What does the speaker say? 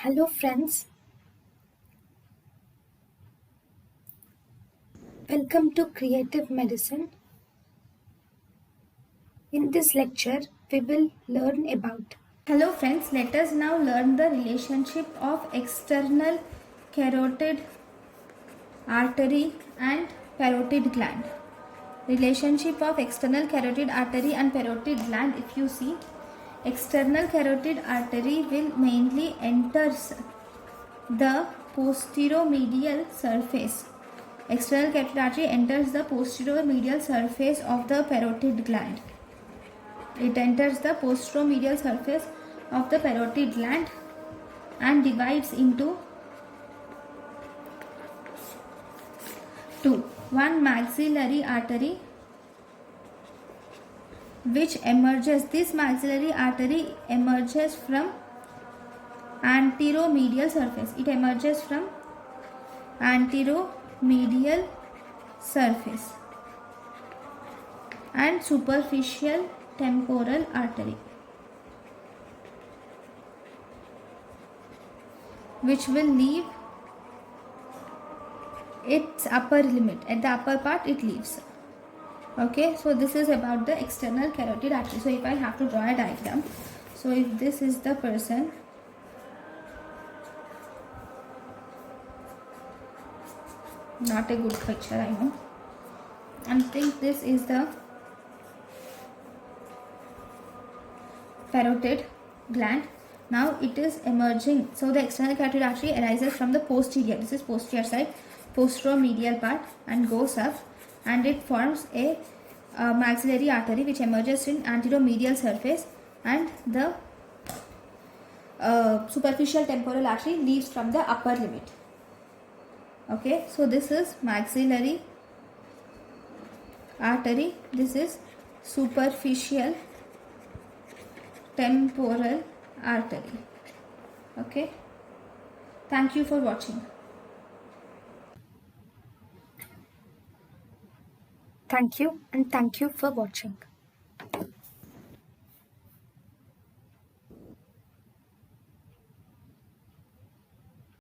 Hello friends, welcome to Creative Medicine. In this lecture, we will learn about. Hello friends, let us now learn the relationship of external carotid artery and parotid gland. Relationship of external carotid artery and parotid gland. If you see, external carotid artery will mainly enters the posteromedial surface. External carotid artery enters the posteromedial surface of the parotid gland. It enters the posteromedial surface of the parotid gland and divides into two. One maxillary artery which emerges. This maxillary artery emerges from anteromedial surface. It emerges from anteromedial surface and superficial temporal artery, which will leave its upper limit. At the upper part it leaves. Okay, so this is about the external carotid artery. So if I have to draw a diagram, so if this is the person, not a good picture, I know, and think this is the parotid gland. Now it is emerging. So the external carotid artery arises from the posterior. This is posterior side, posteromedial part, and goes up, and it forms a maxillary artery which emerges in anteromedial surface, and the superficial temporal artery leaves from the upper limit. Okay, so this is maxillary artery. This is superficial temporal artery. Okay, thank you for watching. Thank you and thank you for watching.